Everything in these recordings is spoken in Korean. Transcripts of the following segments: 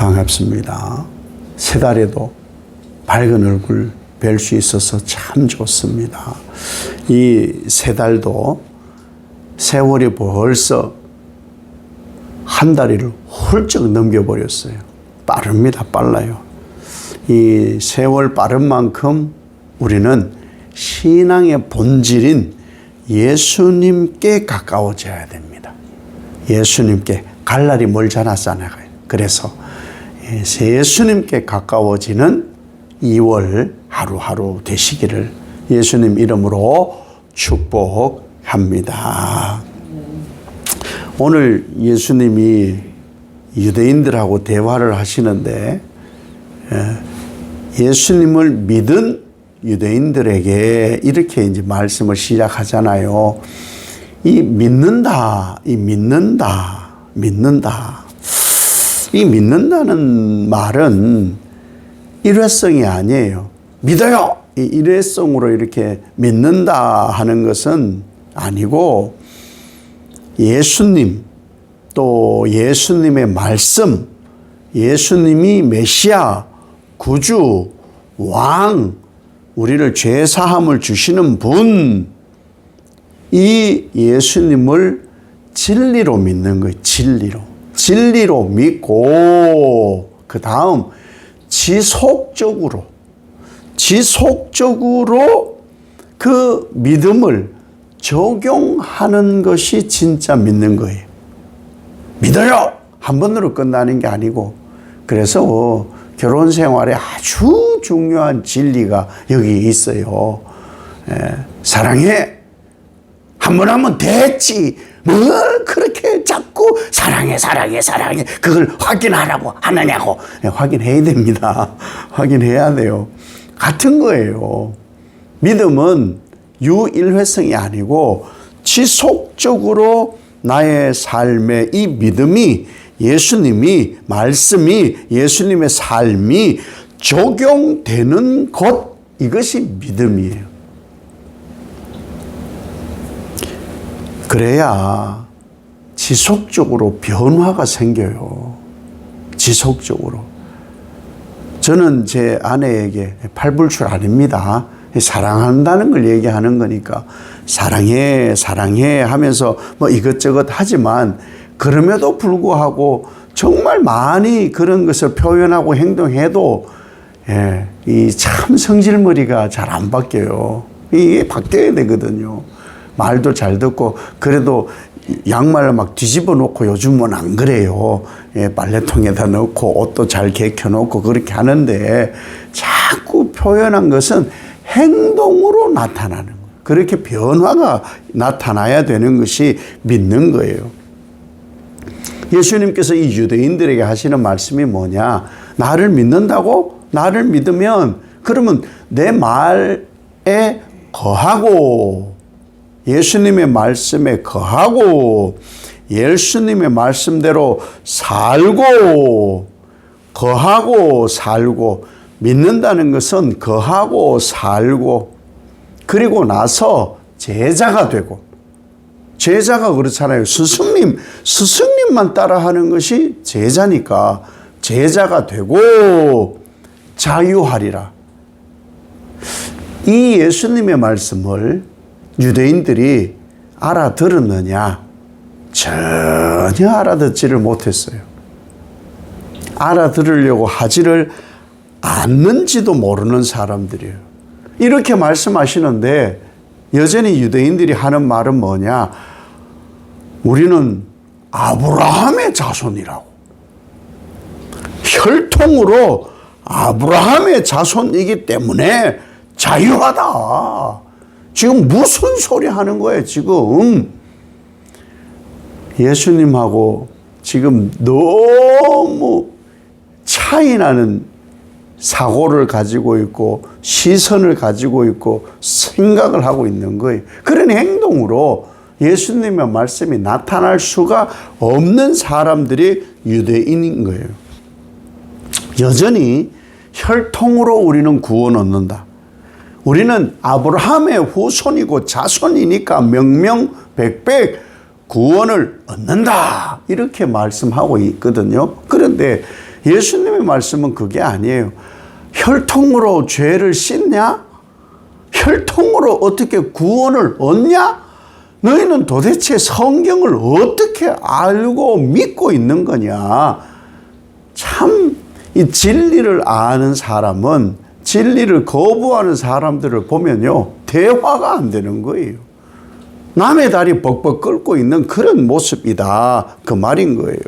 반갑습니다. 새 달에도 밝은 얼굴 뵐 수 있어서 참 좋습니다. 이 새 달도 세월이 벌써 한 달을 훌쩍 넘겨버렸어요. 빠릅니다. 빨라요. 이 세월 빠른 만큼 우리는 신앙의 본질인 예수님께 가까워져야 됩니다. 예수님께 갈 날이 멀지 않았잖아요. 그래서 예수님께 가까워지는 2월 하루하루 되시기를 예수님 이름으로 축복합니다. 오늘 예수님이 유대인들하고 대화를 하시는데 예수님을 믿은 유대인들에게 이렇게 이제 말씀을 시작하잖아요. 이 믿는다. 이 믿는다는 말은 일회성이 아니에요. 믿어요. 이 일회성으로 이렇게 믿는다 하는 것은 아니고 예수님 또 예수님의 말씀, 예수님이 메시아, 구주, 왕, 우리를 죄 사함을 주시는 분, 이 예수님을 진리로 믿는 거예요. 진리로 믿고 그 다음 지속적으로 그 믿음을 적용하는 것이 진짜 믿는 거예요. 믿어요! 한 번으로 끝나는 게 아니고, 그래서 결혼 생활에 아주 중요한 진리가 여기 있어요. 사랑해. 한 번 하면 됐지. 뭘 그렇게 자꾸 사랑해. 그걸 확인하라고 하느냐고. 확인해야 됩니다. 확인해야 돼요. 같은 거예요. 믿음은 유일회성이 아니고 지속적으로 나의 삶에 이 믿음이 예수님이 말씀이 예수님의 삶이 적용되는 것, 이것이 믿음이에요. 그래야 지속적으로 변화가 생겨요. 지속적으로. 저는 제 아내에게 팔불출 아닙니다. 사랑한다는 걸 얘기하는 거니까 사랑해 하면서 뭐 이것저것 하지만 그럼에도 불구하고 정말 많이 그런 것을 표현하고 행동해도 이 참 성질머리가 잘 안 바뀌어요. 이게 바뀌어야 되거든요. 말도 잘 듣고 그래도 양말을 막 뒤집어 놓고 요즘은 안 그래요. 빨래통에다 넣고 옷도 잘 개켜 놓고 그렇게 하는데 자꾸 표현한 것은 행동으로 나타나는 거예요. 그렇게 변화가 나타나야 되는 것이 믿는 거예요. 예수님께서 이 유대인들에게 하시는 말씀이 뭐냐? 나를 믿는다고? 나를 믿으면 그러면 내 말에 거하고 예수님의 말씀에 거하고 예수님의 말씀대로 살고 거하고 살고 믿는다는 것은 거하고 살고 그리고 나서 제자가 되고 제자가 그렇잖아요. 스승님만 따라하는 것이 제자니까 제자가 되고 자유하리라. 이 예수님의 말씀을 유대인들이 알아들었느냐? 전혀 알아듣지를 못했어요. 알아들으려고 하지를 않는지도 모르는 사람들이에요. 이렇게 말씀하시는데 여전히 유대인들이 하는 말은 뭐냐? 우리는 아브라함의 자손이라고. 혈통으로 아브라함의 자손이기 때문에 자유하다. 지금 무슨 소리 하는 거예요, 지금? 예수님하고 지금 너무 차이 나는 사고를 가지고 있고 시선을 가지고 있고 생각을 하고 있는 거예요. 그런 행동으로 예수님의 말씀이 나타날 수가 없는 사람들이 유대인인 거예요. 여전히 혈통으로 우리는 구원 얻는다. 우리는 아브라함의 후손이고 자손이니까 명명백백 구원을 얻는다. 이렇게 말씀하고 있거든요. 그런데 예수님의 말씀은 그게 아니에요. 혈통으로 죄를 씻냐? 혈통으로 어떻게 구원을 얻냐? 너희는 도대체 성경을 어떻게 알고 믿고 있는 거냐? 참, 이 진리를 아는 사람은 진리를 거부하는 사람들을 보면요, 대화가 안 되는 거예요. 남의 다리 벅벅 끓고 있는 그런 모습이다. 그 말인 거예요.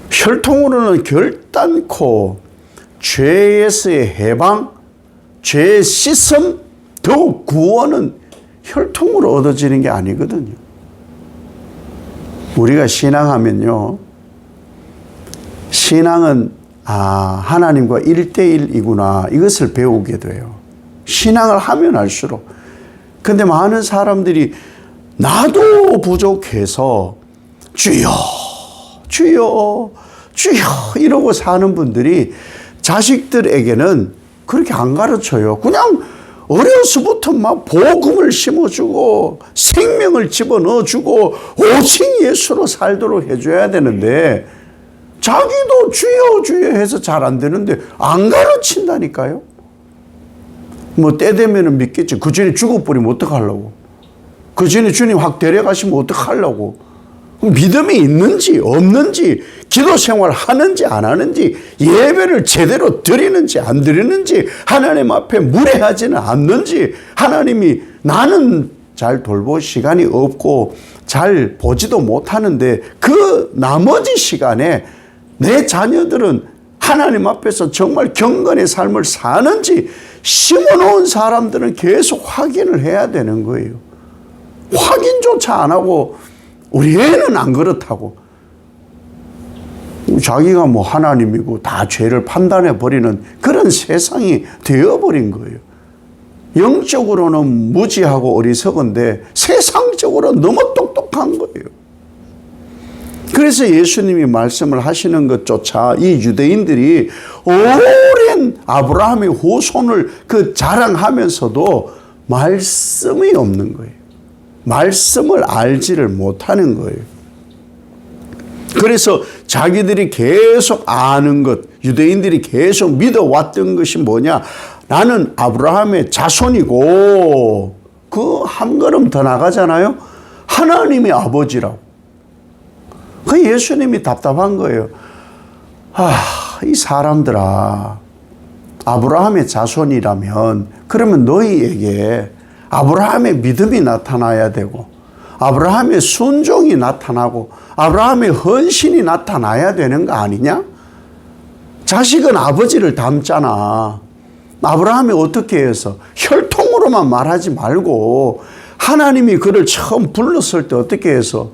혈통으로는 결단코 죄에서의 해방, 죄의 씻음, 더욱 구원은 혈통으로 얻어지는 게 아니거든요. 우리가 신앙하면요, 신앙은 하나님과 1대1이구나 이것을 배우게 돼요. 신앙을 하면 할수록. 근데 많은 사람들이 나도 부족해서 주여 주여 주여 이러고 사는 분들이 자식들에게는 그렇게 안 가르쳐요. 그냥 어려서부터 막 복음을 심어주고 생명을 집어넣어주고 오직 예수로 살도록 해줘야 되는데 자기도 주여 주여 해서 잘 안 되는데 안 가르친다니까요. 뭐 때 되면 믿겠지. 그 전에 죽어버리면 어떡하려고. 그 전에 주님 확 데려가시면 어떡하려고. 믿음이 있는지 없는지, 기도 생활 하는지 안 하는지, 예배를 제대로 드리는지 안 드리는지, 하나님 앞에 무례하지는 않는지, 하나님이 나는 잘 돌볼 시간이 없고 잘 보지도 못하는데 그 나머지 시간에 내 자녀들은 하나님 앞에서 정말 경건의 삶을 사는지 심어놓은 사람들은 계속 확인을 해야 되는 거예요. 확인조차 안 하고 우리 애는 안 그렇다고. 자기가 뭐 하나님이고 다 죄를 판단해 버리는 그런 세상이 되어버린 거예요. 영적으로는 무지하고 어리석은데 세상적으로 너무 똑똑한 거예요. 그래서 예수님이 말씀을 하시는 것조차 이 유대인들이 오랜 아브라함의 후손을 그 자랑하면서도 말씀이 없는 거예요. 말씀을 알지를 못하는 거예요. 그래서 자기들이 계속 아는 것, 유대인들이 계속 믿어왔던 것이 뭐냐? 나는 아브라함의 자손이고, 그 한 걸음 더 나가잖아요. 하나님의 아버지라고. 그 예수님이 답답한 거예요. 이 사람들아, 아브라함의 자손이라면 그러면 너희에게 아브라함의 믿음이 나타나야 되고 아브라함의 순종이 나타나고 아브라함의 헌신이 나타나야 되는 거 아니냐? 자식은 아버지를 닮잖아. 아브라함이 어떻게 해서 혈통으로만 말하지 말고 하나님이 그를 처음 불렀을 때 어떻게 해서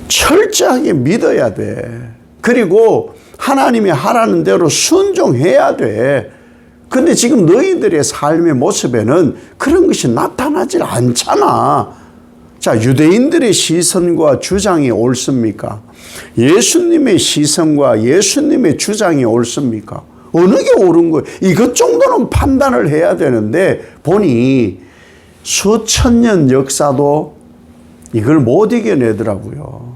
철저하게 믿어야 돼. 그리고 하나님이 하라는 대로 순종해야 돼. 근데 지금 너희들의 삶의 모습에는 그런 것이 나타나질 않잖아. 자, 유대인들의 시선과 주장이 옳습니까? 예수님의 시선과 예수님의 주장이 옳습니까? 어느 게 옳은 거예요? 이것 정도는 판단을 해야 되는데 보니 수천 년 역사도 이걸 못 이겨내더라고요.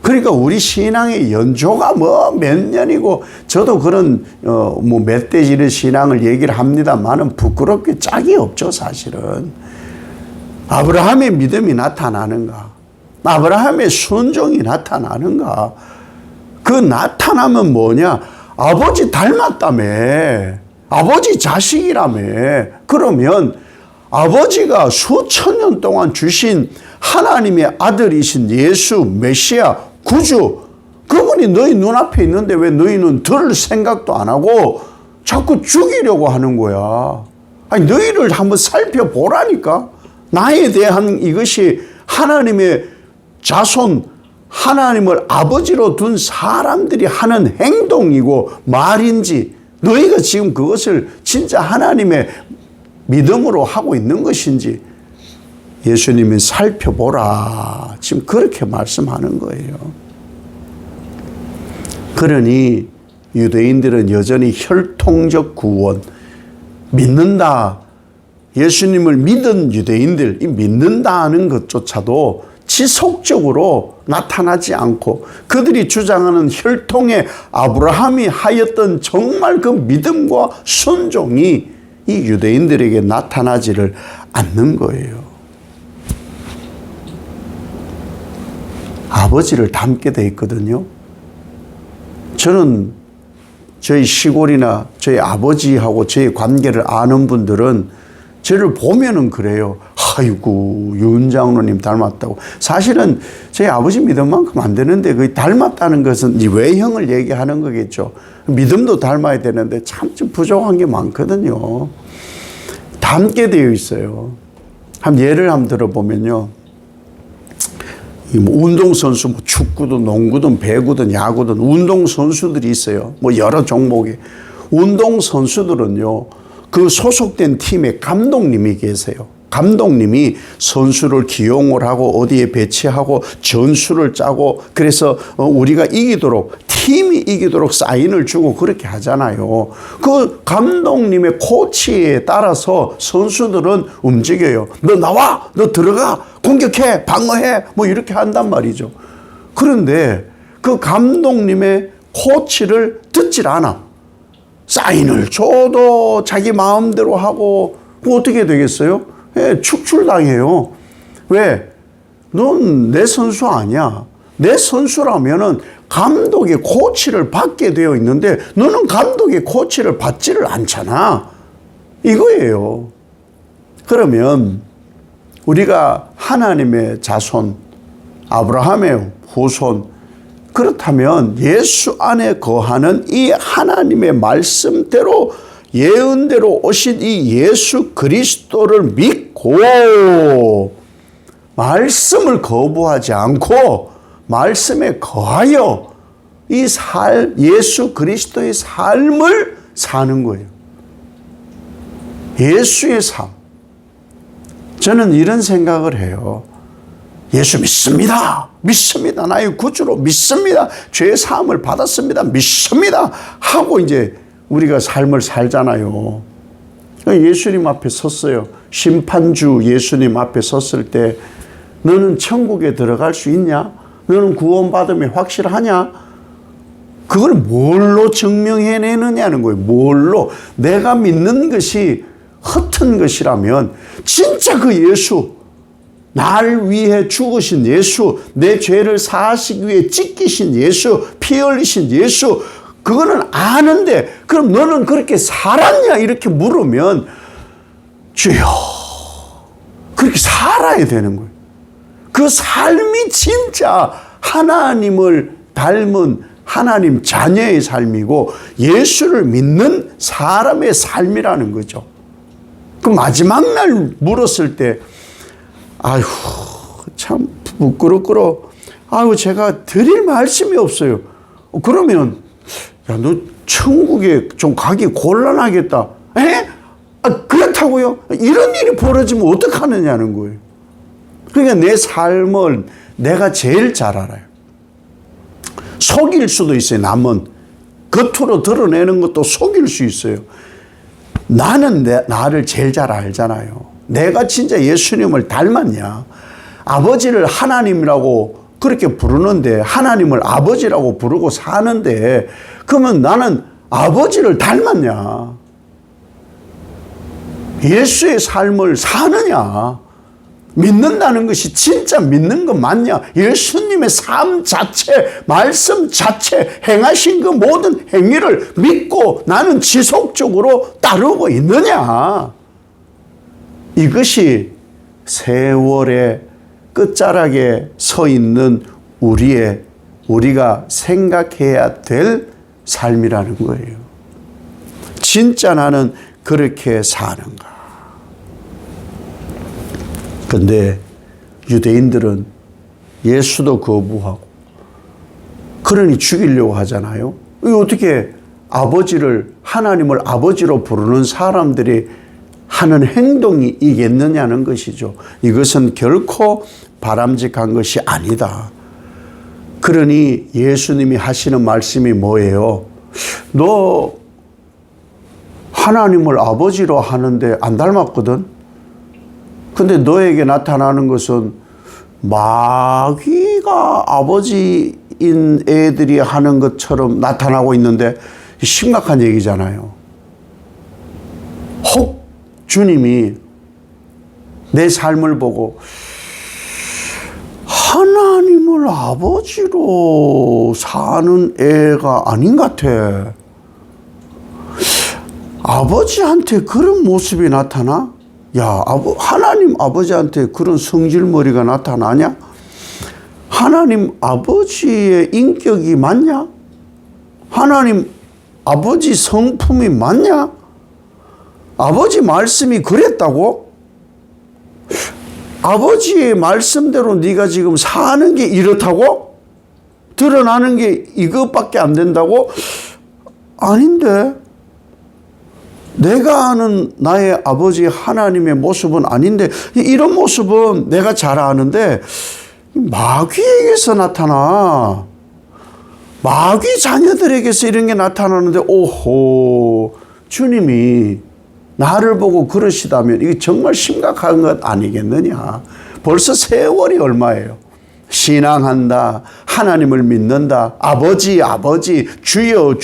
그러니까 우리 신앙의 연조가 뭐 몇 년이고 저도 그런 뭐 멧돼지의 신앙을 얘기를 합니다만은 부끄럽게 짝이 없죠. 사실은 아브라함의 믿음이 나타나는가, 아브라함의 순종이 나타나는가. 그 나타나면 뭐냐? 아버지 닮았다며, 아버지 자식이라며. 그러면 아버지가 수천 년 동안 주신 하나님의 아들이신 예수 메시아 구주, 그분이 너희 눈앞에 있는데 왜 너희는 들을 생각도 안 하고 자꾸 죽이려고 하는 거야. 아니, 너희를 한번 살펴보라니까. 나에 대한 이것이 하나님의 자손, 하나님을 아버지로 둔 사람들이 하는 행동이고 말인지, 너희가 지금 그것을 진짜 하나님의 믿음으로 하고 있는 것인지 예수님이 살펴보라. 지금 그렇게 말씀하는 거예요. 그러니 유대인들은 여전히 혈통적 구원, 믿는다. 예수님을 믿은 유대인들, 이 믿는다 하는 것조차도 지속적으로 나타나지 않고 그들이 주장하는 혈통의 아브라함이 하였던 정말 그 믿음과 순종이 이 유대인들에게 나타나지를 않는 거예요. 아버지를 닮게 돼 있거든요. 저는 저희 시골이나 저희 아버지하고 저희 관계를 아는 분들은 저를 보면은 그래요. 아이고, 윤 장로님 닮았다고. 사실은 저희 아버지 믿음만큼 안 되는데 그 닮았다는 것은 이 외형을 얘기하는 거겠죠. 믿음도 닮아야 되는데 참 부족한 게 많거든요. 닮게 되어 있어요. 예를 한번 들어보면요. 운동선수, 축구든 농구든 배구든 야구든 운동선수들이 있어요. 여러 종목에. 운동선수들은요, 그 소속된 팀에 감독님이 계세요. 감독님이 선수를 기용을 하고 어디에 배치하고 전술을 짜고 그래서 우리가 이기도록 팀이 이기도록 사인을 주고 그렇게 하잖아요. 그 감독님의 코치에 따라서 선수들은 움직여요. 너 나와, 너 들어가, 공격해, 방어해, 이렇게 한단 말이죠. 그런데 그 감독님의 코치를 듣질 않아. 사인을 줘도 자기 마음대로 하고 어떻게 되겠어요? 축출당해요. 왜? 넌 내 선수 아니야. 내 선수라면은 감독의 코치를 받게 되어 있는데 너는 감독의 코치를 받지를 않잖아. 이거예요. 그러면 우리가 하나님의 자손, 아브라함의 후손, 그렇다면 예수 안에 거하는 이 하나님의 말씀대로 예언대로 오신 이 예수 그리스도를 믿고 말씀을 거부하지 않고 말씀에 거하여 이 예수 그리스도의 삶을 사는 거예요. 예수의 삶. 저는 이런 생각을 해요. 예수 믿습니다. 믿습니다. 나의 구주로 믿습니다. 죄의 사함을 받았습니다. 믿습니다. 하고 이제 우리가 삶을 살잖아요. 예수님 앞에 섰어요. 심판주 예수님 앞에 섰을 때 너는 천국에 들어갈 수 있냐? 너는 구원받음이 확실하냐? 그걸 뭘로 증명해내느냐는 거예요. 뭘로? 내가 믿는 것이 허튼 것이라면 진짜 그 예수, 날 위해 죽으신 예수, 내 죄를 사하시기 위해 찢기신 예수, 피 흘리신 예수, 그거는 아는데 그럼 너는 그렇게 살았냐? 이렇게 물으면 주여, 그렇게 살아야 되는 거예요. 그 삶이 진짜 하나님을 닮은 하나님 자녀의 삶이고 예수를 믿는 사람의 삶이라는 거죠. 그 마지막 날 물었을 때 아휴 참 부끄럽고 아유 제가 드릴 말씀이 없어요. 그러면 야, 너 천국에 좀 가기 곤란하겠다. 에? 그렇다고요? 이런 일이 벌어지면 어떡하느냐는 거예요. 그러니까 내 삶을 내가 제일 잘 알아요. 속일 수도 있어요. 남은 겉으로 드러내는 것도 속일 수 있어요. 나는 나를 제일 잘 알잖아요. 내가 진짜 예수님을 닮았냐? 아버지를 하나님이라고 그렇게 부르는데 하나님을 아버지라고 부르고 사는데 그러면 나는 아버지를 닮았냐? 예수의 삶을 사느냐? 믿는다는 것이 진짜 믿는 거 맞냐? 예수님의 삶 자체, 말씀 자체, 행하신 그 모든 행위를 믿고 나는 지속적으로 따르고 있느냐? 이것이 세월의 끝자락에 서 있는 우리가 생각해야 될 삶이라는 거예요. 진짜 나는 그렇게 사는가? 근데 유대인들은 예수도 거부하고 그러니 죽이려고 하잖아요. 어떻게 하나님을 아버지로 부르는 사람들이 하는 행동이 이겠느냐는 것이죠. 이것은 결코 바람직한 것이 아니다. 그러니 예수님이 하시는 말씀이 뭐예요? 너 하나님을 아버지로 하는데 안 닮았거든? 근데 너에게 나타나는 것은 마귀가 아버지인 애들이 하는 것처럼 나타나고 있는데 심각한 얘기잖아요. 혹 주님이 내 삶을 보고 하나님을 아버지로 사는 애가 아닌 것 같아. 아버지한테 그런 모습이 나타나? 야, 하나님 아버지한테 그런 성질머리가 나타나냐? 하나님 아버지의 인격이 맞냐? 하나님 아버지 성품이 맞냐? 아버지 말씀이 그랬다고? 아버지의 말씀대로 네가 지금 사는 게 이렇다고? 드러나는 게 이것밖에 안 된다고? 아닌데. 내가 아는 나의 아버지 하나님의 모습은 아닌데 이런 모습은 내가 잘 아는데 마귀에게서 나타나. 마귀 자녀들에게서 이런 게 나타나는데 오호, 주님이 나를 보고 그러시다면 이게 정말 심각한 것 아니겠느냐. 벌써 세월이 얼마예요. 신앙한다, 하나님을 믿는다, 아버지 주여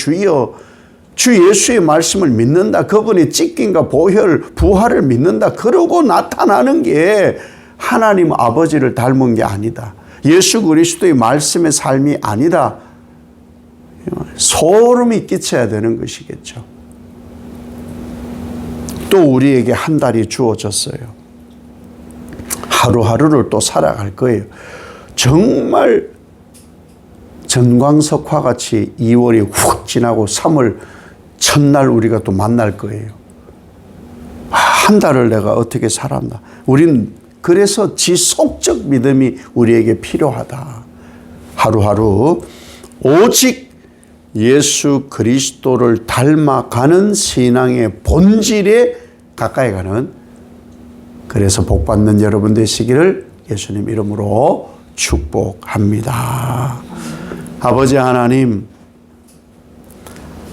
주 예수의 말씀을 믿는다, 그분의 찢김과 보혈 부활을 믿는다, 그러고 나타나는 게 하나님 아버지를 닮은 게 아니다, 예수 그리스도의 말씀의 삶이 아니다, 소름이 끼쳐야 되는 것이겠죠. 또 우리에게 한 달이 주어졌어요. 하루하루를 또 살아갈 거예요. 정말 전광석화 같이 2월이 훅 지나고 3월 첫날 우리가 또 만날 거예요. 한 달을 내가 어떻게 살았나. 우린 그래서 지속적 믿음이 우리에게 필요하다. 하루하루 오직 예수 그리스도를 닮아가는 신앙의 본질에 가까이 가는, 그래서 복받는 여러분 되시기를 예수님 이름으로 축복합니다. 아버지 하나님,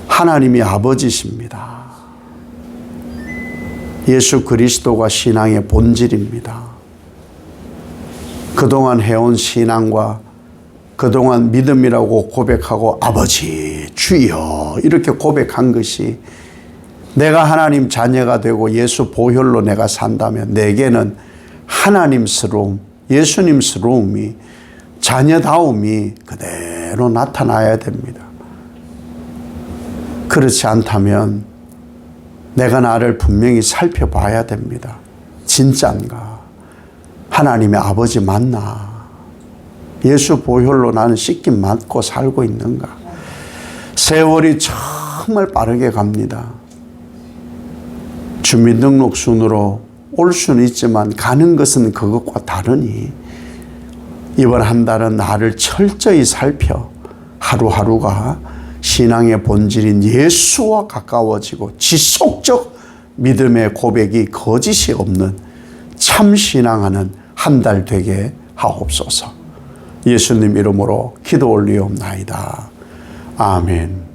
하나님이 아버지십니다. 예수 그리스도가 신앙의 본질입니다. 그동안 해온 신앙과 그동안 믿음이라고 고백하고 아버지, 주여 이렇게 고백한 것이 내가 하나님 자녀가 되고 예수 보혈로 내가 산다면 내게는 하나님스러움, 예수님스러움이, 자녀다움이 그대로 나타나야 됩니다. 그렇지 않다면 내가 나를 분명히 살펴봐야 됩니다. 진짜인가? 하나님의 아버지 맞나? 예수 보혈로 나는 씻김 맞고 살고 있는가? 세월이 정말 빠르게 갑니다. 주민등록 순으로 올 수는 있지만 가는 것은 그것과 다르니 이번 한 달은 나를 철저히 살펴 하루하루가 신앙의 본질인 예수와 가까워지고 지속적 믿음의 고백이 거짓이 없는 참 신앙하는 한 달 되게 하옵소서. 예수님 이름으로 기도 올리옵나이다. 아멘.